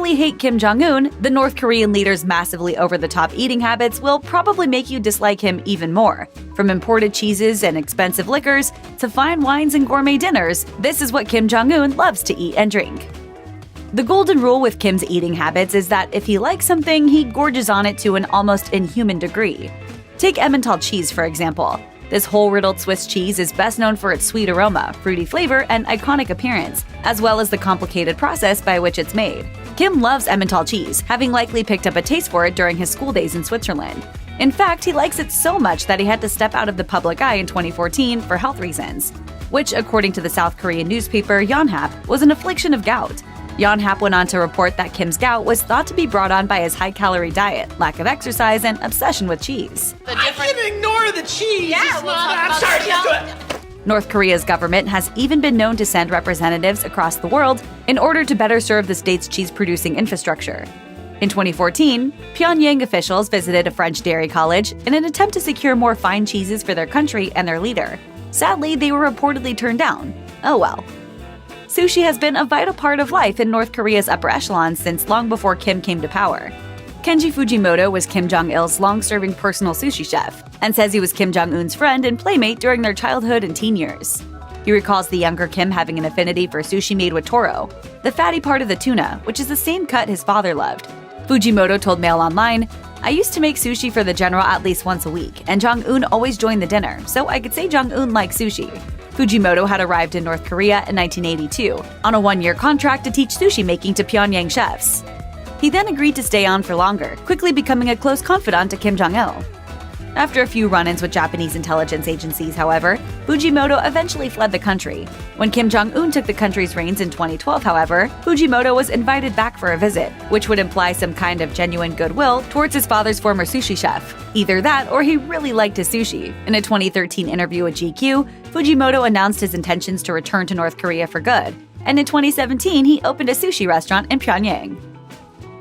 really hate Kim Jong Un, the North Korean leader's massively over-the-top eating habits will probably make you dislike him even more. From imported cheeses and expensive liquors to fine wines and gourmet dinners, this is what Kim Jong Un loves to eat and drink. The golden rule with Kim's eating habits is that if he likes something, he gorges on it to an almost inhuman degree. Take Emmental cheese, for example. This hole-riddled Swiss cheese is best known for its sweet aroma, fruity flavor, and iconic appearance, as well as the complicated process by which it's made. Kim loves Emmental cheese, having likely picked up a taste for it during his school days in Switzerland. In fact, he likes it so much that he had to step out of the public eye in 2014 for health reasons, which, according to the South Korean newspaper Yonhap, was an affliction of gout. Yonhap went on to report that Kim's gout was thought to be brought on by his high-calorie diet, lack of exercise, and obsession with cheese. I can ignore the cheese! Yeah, I'm sorry, just do it! North Korea's government has even been known to send representatives across the world in order to better serve the state's cheese-producing infrastructure. In 2014, Pyongyang officials visited a French dairy college in an attempt to secure more fine cheeses for their country and their leader. Sadly, they were reportedly turned down. Oh well. Sushi has been a vital part of life in North Korea's upper echelons since long before Kim came to power. Kenji Fujimoto was Kim Jong-il's long-serving personal sushi chef, and says he was Kim Jong-un's friend and playmate during their childhood and teen years. He recalls the younger Kim having an affinity for sushi made with toro, the fatty part of the tuna, which is the same cut his father loved. Fujimoto told Mail Online, "I used to make sushi for the general at least once a week, and Jong-un always joined the dinner, so I could say Jong-un likes sushi." Fujimoto had arrived in North Korea in 1982 on a one-year contract to teach sushi making to Pyongyang chefs. He then agreed to stay on for longer, quickly becoming a close confidant to Kim Jong-il. After a few run-ins with Japanese intelligence agencies, however, Fujimoto eventually fled the country. When Kim Jong-un took the country's reins in 2012, however, Fujimoto was invited back for a visit, which would imply some kind of genuine goodwill towards his father's former sushi chef. Either that, or he really liked his sushi. In a 2013 interview with GQ, Fujimoto announced his intentions to return to North Korea for good, and in 2017 he opened a sushi restaurant in Pyongyang.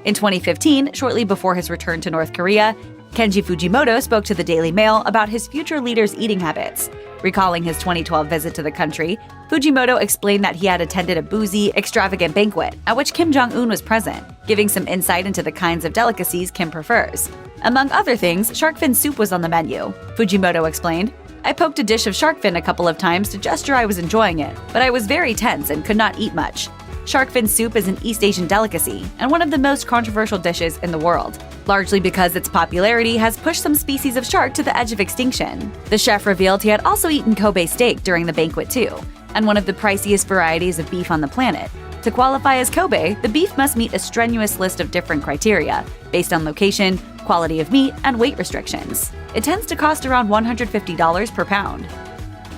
In 2015, shortly before his return to North Korea, Kenji Fujimoto spoke to the Daily Mail about his future leader's eating habits. Recalling his 2012 visit to the country, Fujimoto explained that he had attended a boozy, extravagant banquet at which Kim Jong-un was present, giving some insight into the kinds of delicacies Kim prefers. Among other things, shark fin soup was on the menu. Fujimoto explained, "I poked a dish of shark fin a couple of times to gesture I was enjoying it, but I was very tense and could not eat much. Shark fin soup is an East Asian delicacy and one of the most controversial dishes in the world, largely because its popularity has pushed some species of shark to the edge of extinction." The chef revealed he had also eaten Kobe steak during the banquet too, and one of the priciest varieties of beef on the planet. To qualify as Kobe, the beef must meet a strenuous list of different criteria, based on location, quality of meat, and weight restrictions. It tends to cost around $150 per pound.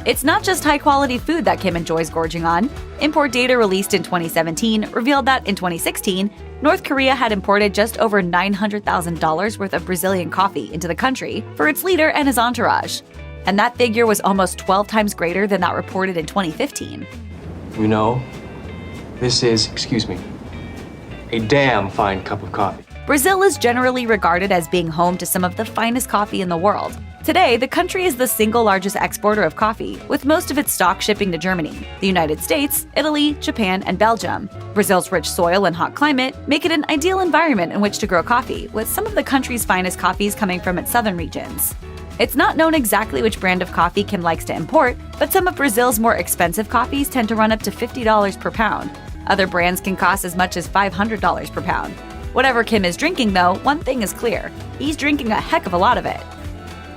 It's not just high-quality food that Kim enjoys gorging on. Import data released in 2017 revealed that in 2016, North Korea had imported just over $900,000 worth of Brazilian coffee into the country for its leader and his entourage. And that figure was almost 12 times greater than that reported in 2015. You know, this is, excuse me, a damn fine cup of coffee. Brazil is generally regarded as being home to some of the finest coffee in the world. Today, the country is the single largest exporter of coffee, with most of its stock shipping to Germany, the United States, Italy, Japan, and Belgium. Brazil's rich soil and hot climate make it an ideal environment in which to grow coffee, with some of the country's finest coffees coming from its southern regions. It's not known exactly which brand of coffee Kim likes to import, but some of Brazil's more expensive coffees tend to run up to $50 per pound. Other brands can cost as much as $500 per pound. Whatever Kim is drinking, though, one thing is clear: he's drinking a heck of a lot of it.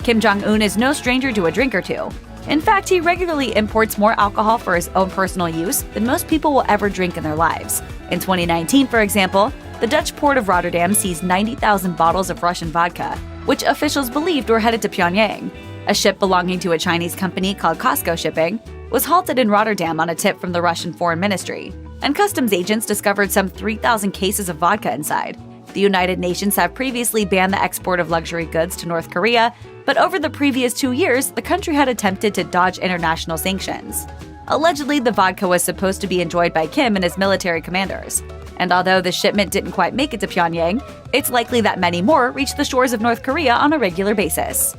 Kim Jong-un is no stranger to a drink or two. In fact, he regularly imports more alcohol for his own personal use than most people will ever drink in their lives. In 2019, for example, the Dutch port of Rotterdam seized 90,000 bottles of Russian vodka, which officials believed were headed to Pyongyang. A ship belonging to a Chinese company called Costco Shipping was halted in Rotterdam on a tip from the Russian Foreign Ministry, and customs agents discovered some 3,000 cases of vodka inside. The United Nations have previously banned the export of luxury goods to North Korea, but over the previous 2 years, the country had attempted to dodge international sanctions. Allegedly, the vodka was supposed to be enjoyed by Kim and his military commanders. And although the shipment didn't quite make it to Pyongyang, it's likely that many more reached the shores of North Korea on a regular basis.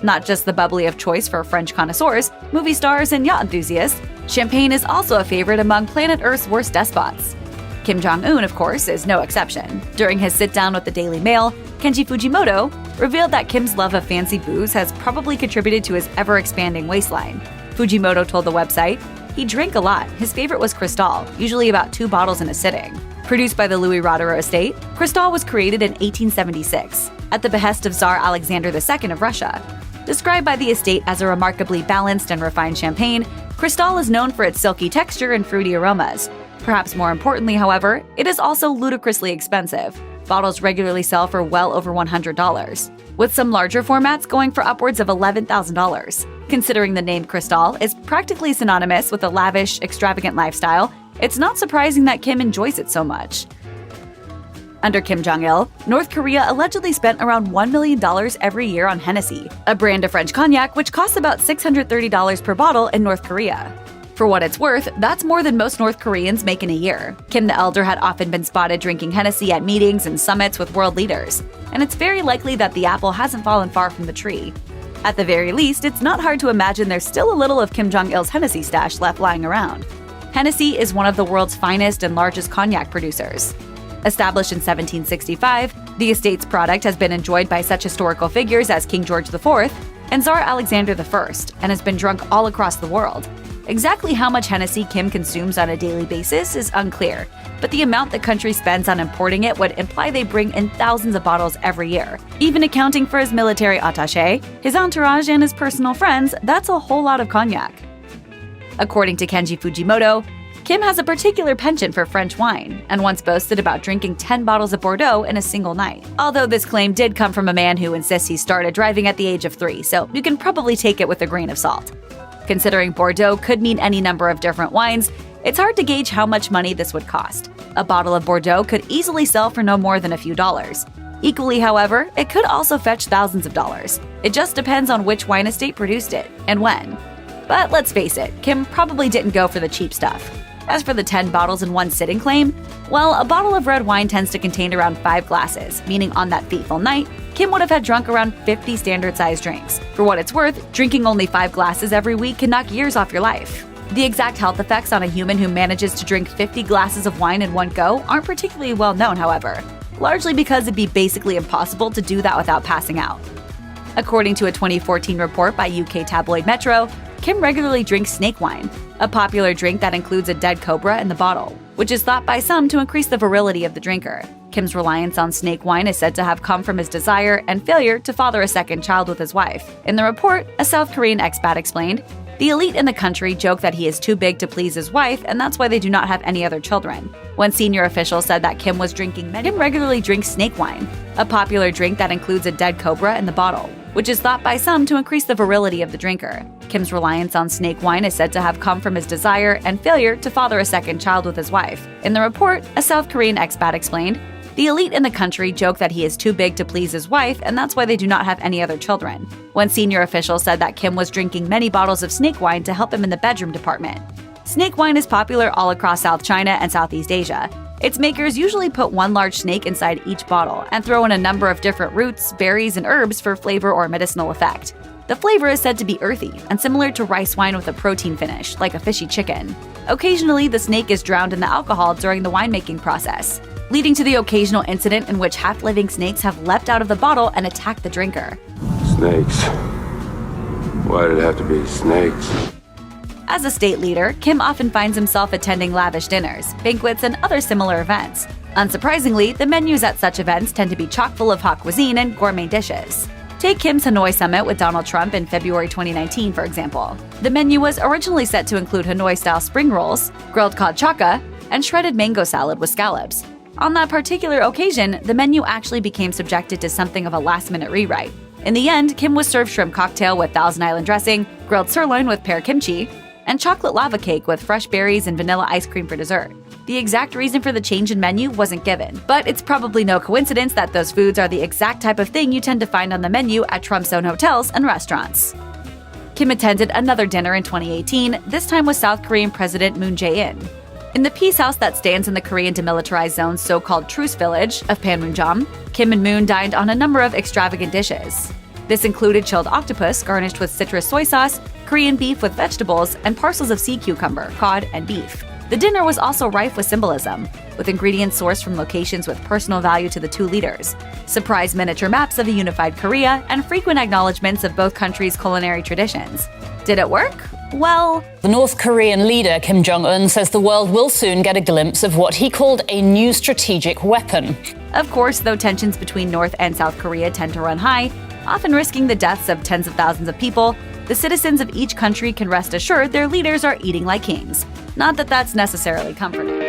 Not just the bubbly of choice for French connoisseurs, movie stars, and yacht enthusiasts, champagne is also a favorite among planet Earth's worst despots. Kim Jong Un, of course, is no exception. During his sit-down with the Daily Mail, Kenji Fujimoto revealed that Kim's love of fancy booze has probably contributed to his ever-expanding waistline. Fujimoto told the website, "He drank a lot. His favorite was Cristal, usually about 2 bottles in a sitting." Produced by the Louis Roederer estate, Cristal was created in 1876, at the behest of Tsar Alexander II of Russia. Described by the estate as a remarkably balanced and refined champagne, Cristal is known for its silky texture and fruity aromas. Perhaps more importantly, however, it is also ludicrously expensive. Bottles regularly sell for well over $100, with some larger formats going for upwards of $11,000. Considering the name Cristal is practically synonymous with a lavish, extravagant lifestyle, it's not surprising that Kim enjoys it so much. Under Kim Jong-il, North Korea allegedly spent around $1 million every year on Hennessy, a brand of French cognac which costs about $630 per bottle in North Korea. For what it's worth, that's more than most North Koreans make in a year. Kim the Elder had often been spotted drinking Hennessy at meetings and summits with world leaders, and it's very likely that the apple hasn't fallen far from the tree. At the very least, it's not hard to imagine there's still a little of Kim Jong-il's Hennessy stash left lying around. Hennessy is one of the world's finest and largest cognac producers. Established in 1765, the estate's product has been enjoyed by such historical figures as King George IV and Tsar Alexander I, and has been drunk all across the world. Exactly how much Hennessy Kim consumes on a daily basis is unclear, but the amount the country spends on importing it would imply they bring in thousands of bottles every year. Even accounting for his military attaché, his entourage, and his personal friends, that's a whole lot of cognac. According to Kenji Fujimoto, Kim has a particular penchant for French wine, and once boasted about drinking 10 bottles of Bordeaux in a single night. Although this claim did come from a man who insists he started driving at the age of 3, so you can probably take it with a grain of salt. Considering Bordeaux could mean any number of different wines, it's hard to gauge how much money this would cost. A bottle of Bordeaux could easily sell for no more than a few dollars. Equally, however, it could also fetch thousands of dollars. It just depends on which wine estate produced it, and when. But let's face it, Kim probably didn't go for the cheap stuff. As for the 10 bottles in one sitting claim, well, a bottle of red wine tends to contain around 5 glasses, meaning on that fateful night, Kim would have had drunk around 50 standard-sized drinks. For what it's worth, drinking only 5 glasses every week can knock years off your life. The exact health effects on a human who manages to drink 50 glasses of wine in one go aren't particularly well known, however, largely because it'd be basically impossible to do that without passing out. According to a 2014 report by UK tabloid Metro, Kim regularly drinks snake wine, a popular drink that includes a dead cobra in the bottle, which is thought by some to increase the virility of the drinker. Kim's reliance on snake wine is said to have come from his desire and failure to father a second child with his wife. In the report, a South Korean expat explained, "The elite in the country joke that he is too big to please his wife, and that's why they do not have any other children." One senior official said that Kim regularly drinks snake wine, a popular drink that includes a dead cobra in the bottle, which is thought by some to increase the virility of the drinker. Kim's reliance on snake wine is said to have come from his desire and failure to father a second child with his wife. In the report, a South Korean expat explained, "The elite in the country joke that he is too big to please his wife, and that's why they do not have any other children." One senior official said that Kim was drinking many bottles of snake wine to help him in the bedroom department. Snake wine is popular all across South China and Southeast Asia. Its makers usually put one large snake inside each bottle and throw in a number of different roots, berries, and herbs for flavor or medicinal effect. The flavor is said to be earthy and similar to rice wine with a protein finish, like a fishy chicken. Occasionally, the snake is drowned in the alcohol during the winemaking process, leading to the occasional incident in which half-living snakes have leapt out of the bottle and attacked the drinker. Snakes. Why did it have to be snakes? As a state leader, Kim often finds himself attending lavish dinners, banquets, and other similar events. Unsurprisingly, the menus at such events tend to be chock full of hot cuisine and gourmet dishes. Take Kim's Hanoi summit with Donald Trump in February 2019, for example. The menu was originally set to include Hanoi-style spring rolls, grilled cod chaka, and shredded mango salad with scallops. On that particular occasion, the menu actually became subjected to something of a last-minute rewrite. In the end, Kim was served shrimp cocktail with Thousand Island dressing, grilled sirloin with pear kimchi, and chocolate lava cake with fresh berries and vanilla ice cream for dessert. The exact reason for the change in menu wasn't given, but it's probably no coincidence that those foods are the exact type of thing you tend to find on the menu at Trump's own hotels and restaurants. Kim attended another dinner in 2018, this time with South Korean President Moon Jae-in. In the peace house that stands in the Korean demilitarized zone's so-called truce village of Panmunjom, Kim and Moon dined on a number of extravagant dishes. This included chilled octopus garnished with citrus soy sauce, Korean beef with vegetables, and parcels of sea cucumber, cod, and beef. The dinner was also rife with symbolism, with ingredients sourced from locations with personal value to the two leaders, surprise miniature maps of a unified Korea, and frequent acknowledgments of both countries' culinary traditions. Did it work? Well, the North Korean leader Kim Jong Un says the world will soon get a glimpse of what he called a new strategic weapon. Of course, though tensions between North and South Korea tend to run high, often risking the deaths of tens of thousands of people, the citizens of each country can rest assured their leaders are eating like kings. Not that that's necessarily comforting.